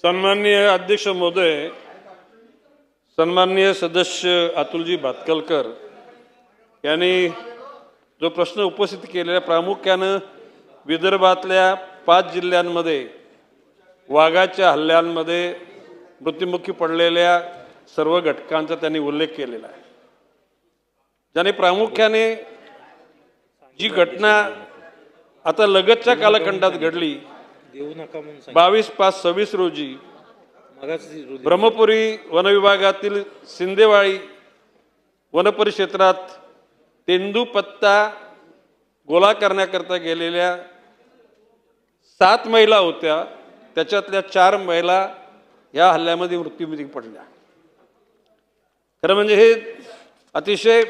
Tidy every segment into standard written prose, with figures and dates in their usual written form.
सन्माननीय अध्यक्ष महोदय, सन्माननीय सदस्य अतुलजी भातखलकर यांनी जो प्रश्न उपस्थित केलेला प्रामुख्याने विदर्भातल्या 5 जिल्ह्यांमध्ये वाघाच्या हल्ल्यांमध्ये मृत्युमुखी पडलेल्या सर्व घटकांचा त्यांनी उल्लेख केलेला आहे। ज्याने प्रामुख्याने जी घटना आता लगतच्या कालखंडात घडली 22/5/26 रोजी ब्रह्मपुरी वनविभागातील सिंदेवाळी वनपरिक्षेत्रात तेंदूपत्ता गोळा करण्याकरता गेलेल्या 7 महिला होत्या। त्याच्यातल्या 4 महिला या हल्ल्यामध्ये मृत्युमुखी पडल्या। खरं म्हणजे हे अतिशय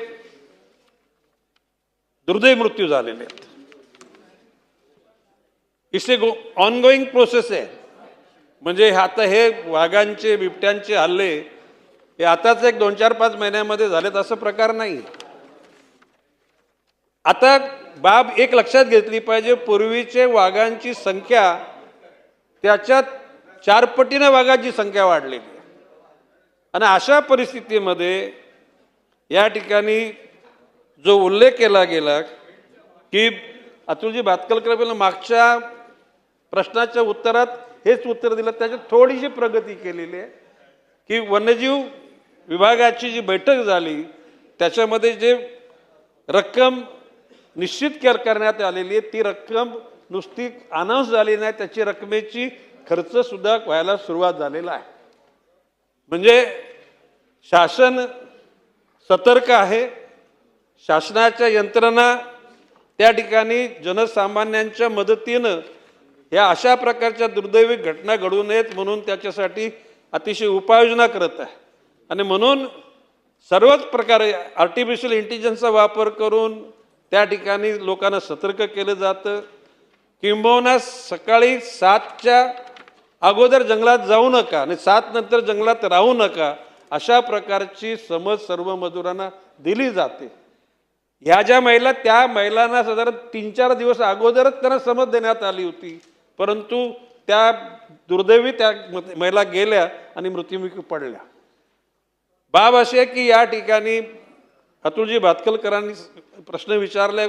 दुर्दैवी मृत्यू झालेले आहेत। इसे ऑनगोइंग प्रोसेस आहे। म्हणजे आता हे वाघांचे बिबट्यांचे हल्ले हे आताच एक 2-4-5 महिन्यामध्ये झालेत असं प्रकार नाही। आता बाब एक लक्षात घेतली पाहिजे, पूर्वीचे वाघांची संख्या त्याच्यात 4 पटीने वाघांची संख्या वाढलेली आहे। आणि अशा परिस्थितीमध्ये या ठिकाणी जो उल्लेख केला गेला की अतुलजी भातखलकर मागच्या प्रश्नाच्या उत्तरात हेच उत्तर दिलं, त्याच्यात थोडीशी प्रगती केलेली आहे की वन्यजीव विभागाची जी बैठक झाली त्याच्यामध्ये जे रक्कम निश्चित करण्यात आलेली आहे ती रक्कम नुसती अनाऊन्स झाली नाही, त्याची रकमेची खर्च सुद्धा व्हायला सुरुवात झालेला आहे। म्हणजे शासन सतर्क आहे। शासनाच्या यंत्रणा त्या ठिकाणी जनसामान्यांच्या मदतीनं या अशा प्रकारच्या दुर्दैवी घटना घडू नयेत म्हणून त्याच्यासाठी अतिशय उपाययोजना करत आहे। आणि म्हणून सर्वच प्रकारे आर्टिफिशियल इंटेलिजन्सचा वापर करून त्या ठिकाणी लोकांना सतर्क केलं जातं। किंबहुना सकाळी 7च्या अगोदर जंगलात जाऊ नका आणि 7 नंतर जंगलात राहू नका अशा प्रकारची समज सर्व मजुरांना दिली जाते। ह्या ज्या महिला त्या महिलांना साधारण 3-4 दिवस अगोदरच त्यांना समज देण्यात आली होती, परंतु त्या दुर्दैवी त्या महिला गेल्या आणि मृत्युमुखी पडल्या। बाब अशी आहे की या ठिकाणी अतुलजी भातखलकरांनी प्रश्न विचारला,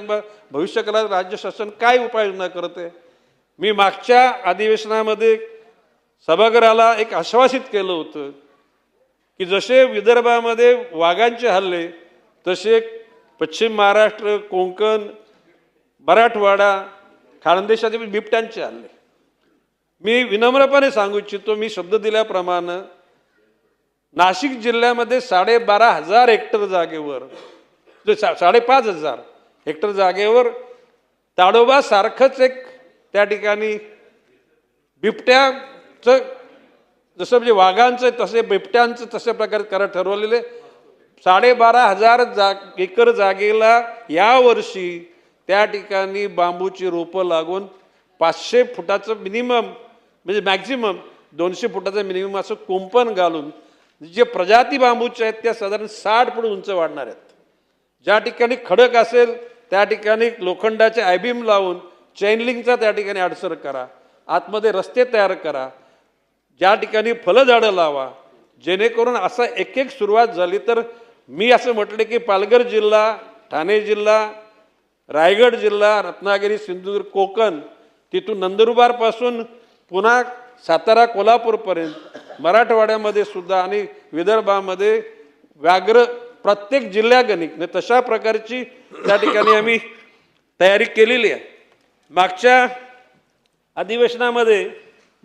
भविष्यकाळात राज्य शासन काय उपाययोजना करते। मी मागच्या अधिवेशनामध्ये सभागृहाला एक आश्वासित केलं होतं की जसे विदर्भामध्ये वाघांचे हल्ले तसे पश्चिम महाराष्ट्र, कोकण, मराठवाडा, खानदेशातील बिबट्यांचे हल्ले। मी विनम्रपणे सांगू इच्छितो, मी शब्द दिल्याप्रमाणे नाशिक जिल्ह्यामध्ये 12,500 हेक्टर जागेवर 5,500 हेक्टर जागेवर ताडोबा सारखंच एक त्या ठिकाणी बिबट्याचं जसं म्हणजे वाघांचं तसे बिबट्यांचं तशा प्रकारे करायला ठरवलेले 12,500 एकर जागेला यावर्षी त्या ठिकाणी बांबूची रोपं लागून 500 फुटाचं मिनिमम म्हणजे मॅक्झिमम 200 फुटाचं मिनिमम असं कुंपण घालून जे प्रजाती बांबूच्या आहेत त्या साधारण 60 फूट उंच वाढणार आहेत। ज्या ठिकाणी खडक असेल त्या ठिकाणी लोखंडाचे आयबीम लावून चेनलिंगचा त्या ठिकाणी अडसर करा, आतमध्ये रस्ते तयार करा, ज्या ठिकाणी फळझाडं लावा, जेणेकरून असं एक सुरुवात झाली तर मी असं म्हटलं की पालघर जिल्हा, ठाणे जिल्हा, रायगड जिल्हा, रत्नागिरी, सिंधुदुर्ग, कोकण, तिथून नंदुरबारपासून पुन्हा सातारा, कोल्हापूरपर्यंत मराठवाड्यामध्ये सुद्धा आणि विदर्भामध्ये व्याघ्र प्रत्येक जिल्ह्यागणिक तशा प्रकारची त्या ठिकाणी आम्ही तयारी केलेली आहे। मागच्या अधिवेशनामध्ये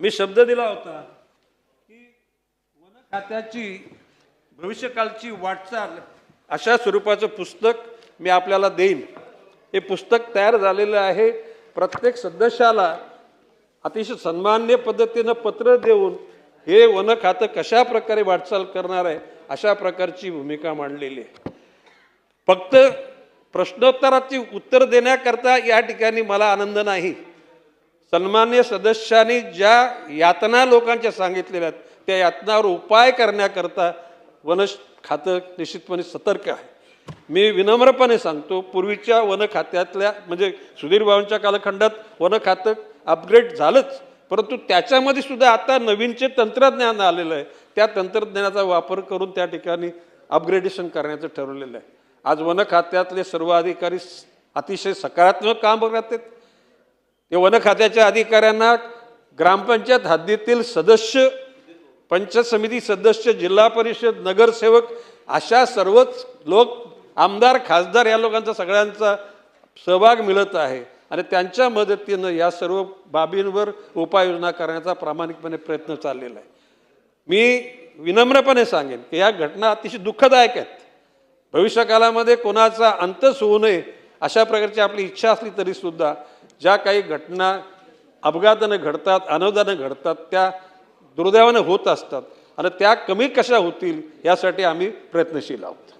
मी शब्द दिला होता की वन खात्याची भविष्यकाळची वाटचाल अशा स्वरूपाचं पुस्तक मी आपल्याला देईन। हे पुस्तक तयार झालेलं आहे। प्रत्येक सदस्याला अतिशय सन्मान्य पद्धतीनं पत्र देऊन हे वन खातं कशा प्रकारे वाटचाल करणार आहे अशा प्रकारची भूमिका मांडलेली आहे। फक्त प्रश्नोत्तराची उत्तर देण्याकरता या ठिकाणी मला आनंद नाही। सन्मान्य सदस्यांनी ज्या यातना लोकांच्या सांगितलेल्या आहेत त्या यातनावर उपाय करण्याकरता वन खातं निश्चितपणे सतर्क आहे। मी विनम्रपणे सांगतो, पूर्वीच्या वन खात्यातल्या म्हणजे सुधीर भाऊंच्या कालखंडात वन खातं अपग्रेड झालंच, परंतु त्याच्यामध्ये सुद्धा आता नवीनचे तंत्रज्ञान आलेलं आहे, त्या तंत्रज्ञानाचा वापर करून त्या ठिकाणी अपग्रेडेशन करण्याचं ठरवलेलं आहे. आज वन खात्यातले सर्व अधिकारी अतिशय सकारात्मक काम करत आहेत. ते वन खात्याच्या अधिकाऱ्यांना ग्रामपंचायत हद्दीतील सदस्य, पंचायत समिती सदस्य, जिल्हा परिषद, नगरसेवक अशा सर्वच लोक, आमदार, खासदार या लोकांचा सगळ्यांचा सहभाग मिळत आहे आणि त्यांच्या मदतीनं या सर्व बाबींवर उपाययोजना करण्याचा प्रामाणिकपणे प्रयत्न चाललेला आहे. मी विनम्रपणे सांगेन की या घटना अतिशय दुःखदायक आहेत. भविष्यकालामध्ये कोणाचा अंतच होऊ नये अशा प्रकारची आपली इच्छा असली तरी सुद्धा ज्या काही घटना अपघातानं घडतात, अनावधानं घडतात, त्या दुर्दैवानं होत असतात आणि त्या कमी कशा होतील यासाठी आम्ही प्रयत्नशील आहोत.